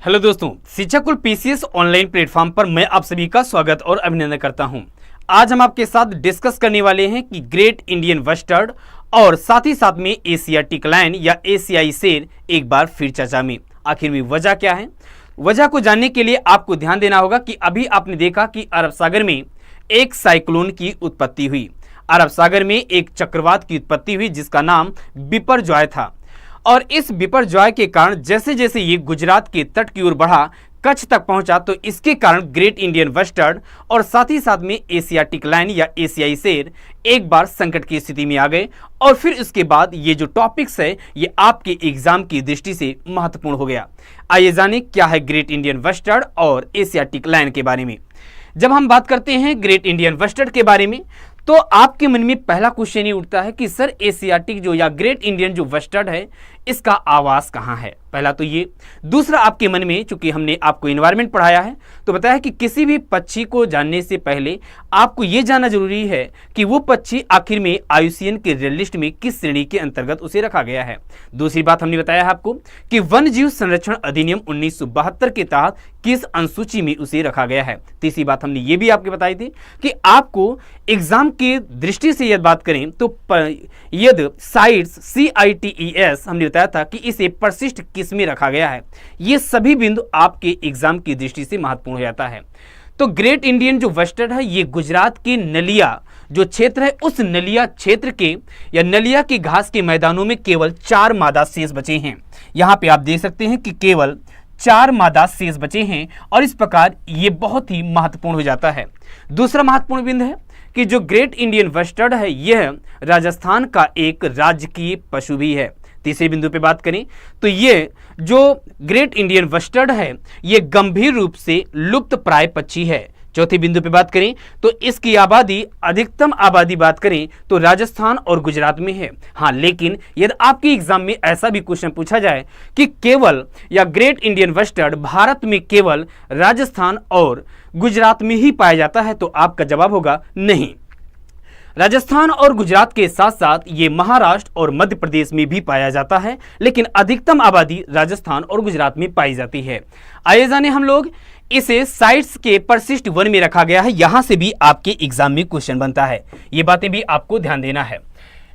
Hello दोस्तों, शिक्षाकुल PCS online platform पर मैं आप सभी का स्वागत और अभिनंदन करता हूं। आज हम आपके साथ डिस्कस करने वाले हैं कि ग्रेट इंडियन बस्टर्ड और साथ ही साथ में एशियाटिक लायन या एशियाई शेर एक बार फिर चर्चा में। आखिर में वजह क्या है? वजह को जानने के लिए आपको ध्यान देना होगा कि अभी आपने देखा कि अरब सागर में एक साइक्लोन की उत्पत्ति हुई। अरब सागर में एक चक्रवात की उत्पत्ति हुई जिसका नाम बिपरजॉय था और इस बिपरजॉय के कारण जैसे जैसे ये गुजरात के तट की ओर बढ़ा, कच्छ तक पहुंचा, तो इसके कारण ग्रेट इंडियन बस्टर्ड और साथ ही साथ में एशियाटिक लायन या एशियाई शेर एक बार संकट की स्थिति में आ गए। और फिर इसके बाद ये जो टॉपिक्स है ये आपके एग्जाम की दृष्टि से महत्वपूर्ण हो गया। आइए जाने क्या है ग्रेट इंडियन बस्टर्ड और एशियाटिक लायन के बारे में। जब हम बात करते हैं ग्रेट इंडियन बस्टर्ड के बारे में तो आपके मन में पहला क्वेश्चन ये उठता है कि सर एशियाटिक जो या ग्रेट इंडियन जो बस्टर्ड है इसका आवास कहाँ है? पहला तो ये। दूसरा, आपके मन में चूंकि हमने आपको एनवायरनमेंट पढ़ाया है तो बताया कि किसी भी पक्षी को जानने से पहले आपको ये जानना जरूरी है कि वो पक्षी आखिर में आईयूसीएन के रेड लिस्ट में किस श्रेणी के अंतर्गत उसे रखा गया है। दूसरी बात हमने बताया है आपको कि वन्य जीव संरक्षण अधिनियम 1972 के तहत किस अनुसूची में उसे रखा गया है। तीसरी बात हमने ये भी आपको बताई थी कि आपको एग्जाम की दृष्टि से यदि बात करें तो यदि साइट्स CITES हमने बताया था कि इसे परिशिष्ट किस में रखा गया है। ये सभी बिंदु आपके एग्जाम की दृष्टि से महत्वपूर्ण हो जाता है। तो ग्रेट इंडियन जो बस्टर्ड है ये गुजरात के नलिया जो क्षेत्र है उस नलिया क्षेत्र के या नलिया की घास के मैदानों में केवल 4 मादा शेष बचे हैं। यहाँ पे आप देख सकते हैं कि केवल 4 मादा शेष बचे हैं और इस प्रकार ये बहुत ही महत्वपूर्ण हो जाता है। दूसरा महत्वपूर्ण बिंदु है कि जो ग्रेट इंडियन बस्टर्ड है यह राजस्थान का एक राजकीय पशु भी है। तीसरे बिंदु पे बात करें तो ये जो ग्रेट इंडियन बस्टर्ड है ये गंभीर रूप से लुप्त प्राय पक्षी है। चौथे बिंदु पे बात करें तो इसकी आबादी अधिकतम आबादी बात करें तो राजस्थान और गुजरात में है। हाँ, लेकिन यदि आपके एग्जाम में ऐसा भी क्वेश्चन पूछा जाए कि केवल या ग्रेट इंडियन बस्टर्ड भारत में केवल राजस्थान और गुजरात में ही पाया जाता है तो आपका जवाब होगा नहीं। राजस्थान और गुजरात के साथ साथ ये महाराष्ट्र और मध्य प्रदेश में भी पाया जाता है, लेकिन अधिकतम आबादी राजस्थान और गुजरात में पाई जाती है। आइए जाने हम लोग इसे साइट्स के परिशिष्ट वन में रखा गया है। यहां से भी आपके एग्जाम में क्वेश्चन बनता है, ये बातें भी आपको ध्यान देना है।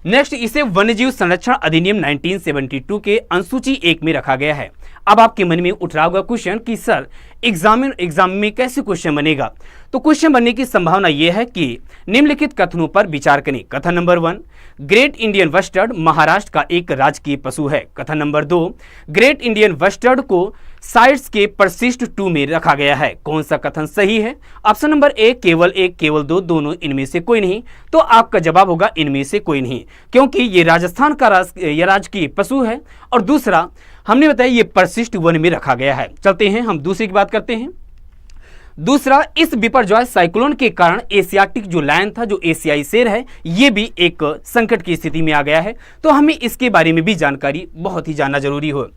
नेक्स्ट, इसे वन्यजीव संरक्षण अधिनियम 1972 के अनुसूची 1 में रखा गया है। अब आपके मन में उठ रहा होगा क्वेश्चन कि सर एग्जाम में कैसे क्वेश्चन बनेगा? तो क्वेश्चन बनने की संभावना यह है कि निम्नलिखित कथनों पर विचार करें। कथन number 1, great Indian bustard Maharashtra का एक राजकीय पशु है। कथन नंबर 2, ग्रेट इंडियन बस्टर्ड को साइट्स के परिशिष्ट 2 में रखा गया है। कौन सा कथन सही है? ऑप्शन नंबर ए केवल 1, केवल 2, दोनों, इनमें से कोई नहीं। तो आपका जवाब होगा इनमें से कोई नहीं, क्योंकि ये राजस्थान का राजकीय पशु है और दूसरा हमने बताया ये परिशिष्ट 1 में रखा गया है। चलते हैं हम दूसरी की बात करते हैं। दूसरा, इस बिपरजॉय साइक्लोन के कारण एशियाटिक जो लायन था, जो एशियाई शेर है, ये भी एक संकट की स्थिति में आ गया है। तो हमें इसके बारे में भी जानकारी बहुत ही जानना जरूरी हो।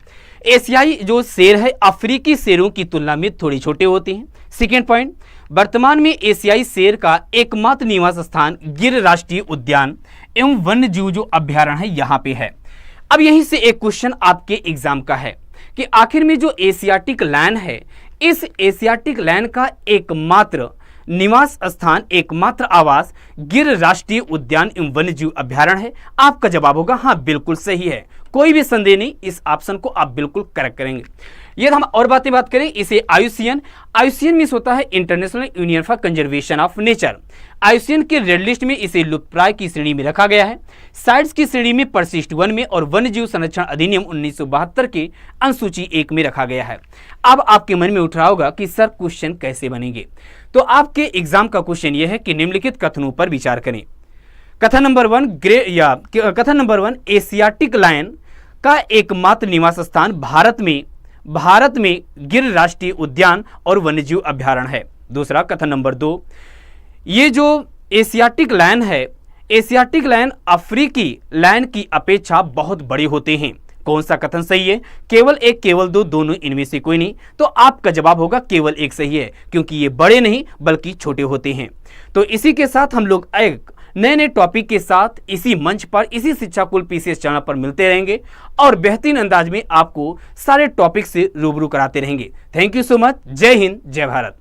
एशियाई जो शेर है अफ्रीकी शेरों की तुलना में थोड़ी छोटे होते हैं। सेकेंड पॉइंट, वर्तमान में एशियाई शेर का एकमात्र निवास स्थान गिर राष्ट्रीय उद्यान एवं वन्य जीव जो अभ्यारण्य है यहाँ पे है। अब यहीं से एक क्वेश्चन आपके एग्जाम का है कि आखिर में जो एशियाटिक लायन है इस एशियाटिक लायन का एकमात्र निवास स्थान, एकमात्र आवास गिर राष्ट्रीय उद्यान एवं वन्यजीव अभ्यारण्य है। आपका जवाब होगा हाँ, बिल्कुल सही है, कोई भी संदेह नहीं, इस ऑप्शन को आप बिल्कुल करेक्ट करेंगे। ये हम और बात करें, इसे आईयूसीएन मीन्स होता है international union for conservation of nature. IUCN के रेड लिस्ट में इसे लुप्तप्राय की श्रेणी में रखा गया है, साइट्स की श्रेणी में परिशिष्ट 1 में और वन्यजीव संरक्षण अधिनियम 1972 के अनुसूची 1 में रखा गया है। अब आपके मन में उठ रहा होगा कि सर क्वेश्चन कैसे बनेंगे? तो आपके एग्जाम का क्वेश्चन यह है कि निम्नलिखित कथनों पर विचार करें। कथन नंबर 1 एशियाटिक लायन का एकमात्र निवास स्थान भारत में गिर राष्ट्रीय उद्यान और वन्यजीव अभ्यारण्य है। दूसरा, कथन नंबर 2, ये जो एशियाटिक लायन है, एशियाटिक लायन अफ्रीकी लायन की अपेक्षा बहुत बड़े होते हैं। कौन सा कथन सही है? केवल 1, केवल 2, दोनों, इनमें से कोई नहीं। तो आपका जवाब होगा केवल 1 सही है, क्योंकि ये बड़े नहीं बल्कि छोटे होते हैं। तो इसी के साथ हम लोग एक नए नए टॉपिक के साथ इसी मंच पर, इसी शिक्षाकुल पीसीएस चैनल पर मिलते रहेंगे और बेहतरीन अंदाज में आपको सारे टॉपिक से रूबरू कराते रहेंगे। Thank you so much. जय हिंद, जय भारत।